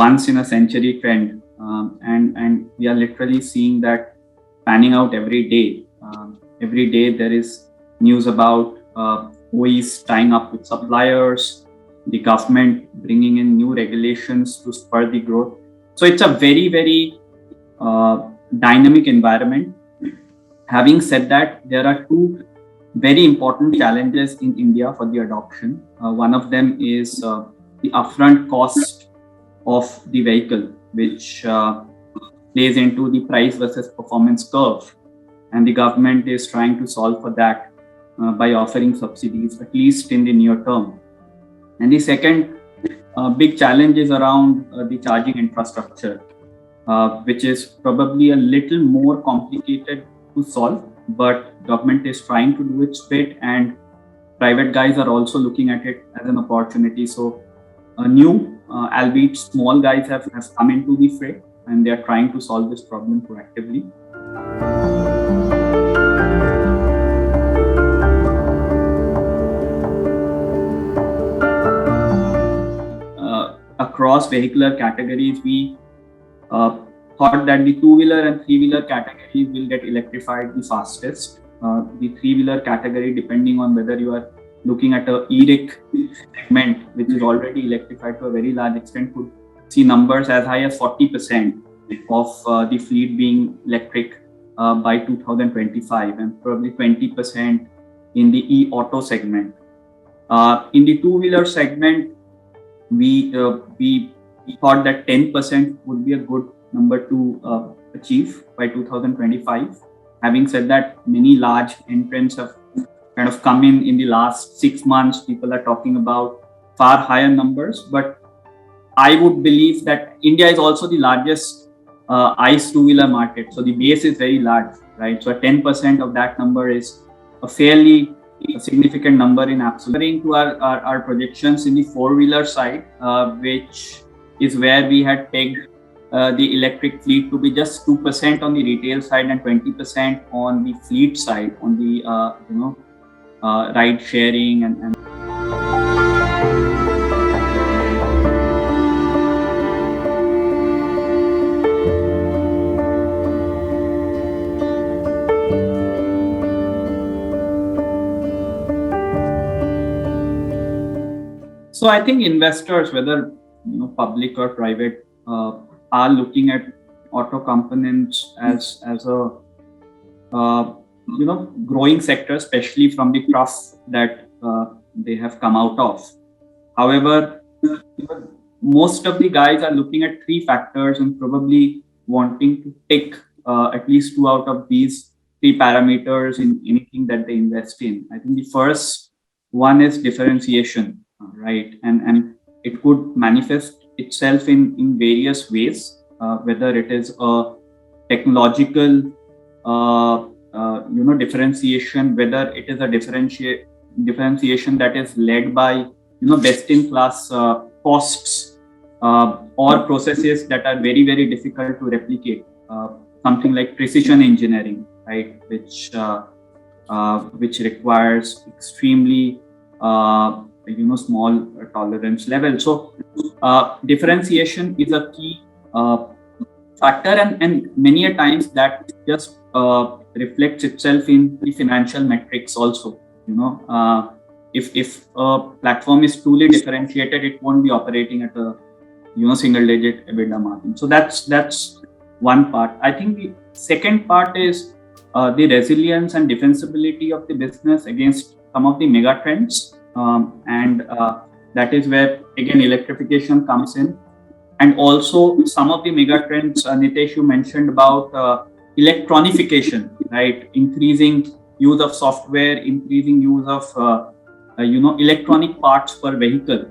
once in a century trend, and we are literally seeing that panning out every day. Every day there is news about OEs tying up with suppliers, the government bringing in new regulations to spur the growth. So it's a very, very dynamic environment. Having said that, there are two very important challenges in India for the adoption. One of them is the upfront cost of the vehicle, which plays into the price versus performance curve. And the government is trying to solve for that by offering subsidies, at least in the near term. And the second big challenge is around the charging infrastructure, which is probably a little more complicated to solve, but government is trying to do its bit, and private guys are also looking at it as an opportunity. So new, albeit small guys have come into the fray, and they are trying to solve this problem proactively. Across vehicular categories, we thought that the two-wheeler and three-wheeler categories will get electrified the fastest. The three-wheeler category, depending on whether you are looking at a e-rick segment, which is already electrified to a very large extent, could see numbers as high as 40% of the fleet being electric by 2025, and probably 20% in the e-auto segment. In the two-wheeler segment, we thought that 10% would be a good number to achieve by 2025. Having said that, many large entrants have kind of come in the last 6 months. People are talking about far higher numbers, but I would believe that India is also the largest ICE two-wheeler market. So the base is very large, right? So 10% of that number is a fairly significant number in absolute. Referring to our projections in the four-wheeler side, which is where we had pegged the electric fleet to be just 2% on the retail side and 20% on the fleet side, on the ride sharing and So I think investors, whether public or private, are looking at auto components as a growing sector, especially from the trough that they have come out of. However, most of the guys are looking at three factors and probably wanting to pick at least two out of these three parameters in anything that they invest in. I think the first one is differentiation, right? And it could manifest itself in various ways, whether it is a technological differentiation, whether it is a differentiation that is led by best in class costs or processes that are very, very difficult to replicate, something like precision engineering, right, which requires extremely small tolerance level. So differentiation is a key factor, and many a times that just reflects itself in the financial metrics also. If a platform is truly differentiated, it won't be operating at a single digit EBITDA margin. So that's one part. I think the second part is the resilience and defensibility of the business against some of the mega trends, and that is where again electrification comes in, and also some of the mega trends. Nitesh, you mentioned about electronification, right? Increasing use of software, increasing use of electronic parts per vehicle.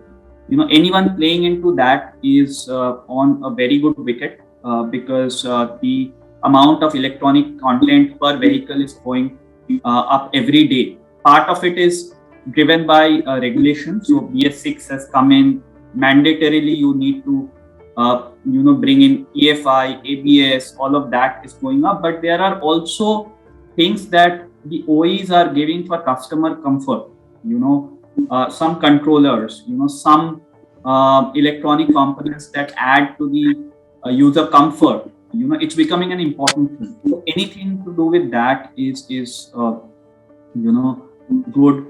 Anyone playing into that is on a very good wicket, because the amount of electronic content per vehicle is going up every day. Part of it is driven by regulation. So BS6 has come in. Mandatorily, you need to bring in EFI, ABS. All of that is going up. But there are also things that the OEs are giving for customer comfort. Some controllers, some electronic components that add to the user comfort. It's becoming an important thing. So anything to do with that is good.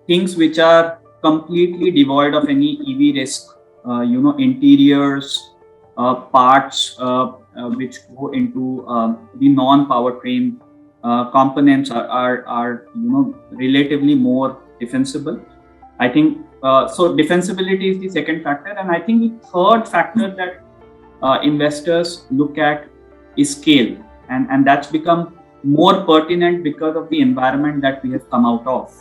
Things which are completely devoid of any EV risk, interiors, parts which go into the non-powertrain components are relatively more defensible. I think so. Defensibility is the second factor, and I think the third factor that investors look at is scale, and that's become more pertinent because of the environment that we have come out of,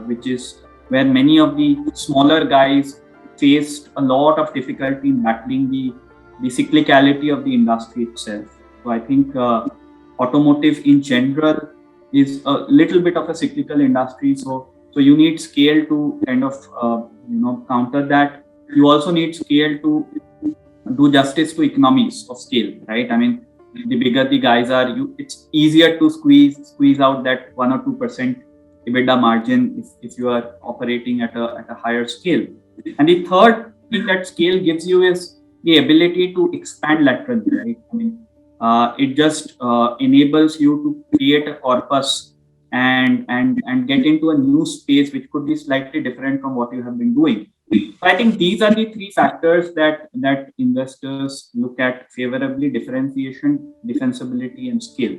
which is where many of the smaller guys faced a lot of difficulty in battling the cyclicality of the industry itself. So I think automotive in general is a little bit of a cyclical industry. So you need scale to kind of counter that. You also need scale to do justice to economies of scale, right? I mean, the bigger the guys are, it's easier to squeeze out that 1 or 2% EBITDA margin if you are operating at a higher scale. And the third thing that scale gives you is the ability to expand laterally, right? I mean, it just enables you to create a corpus and get into a new space which could be slightly different from what you have been doing. So I think these are the three factors that investors look at favorably: differentiation, defensibility, and scale.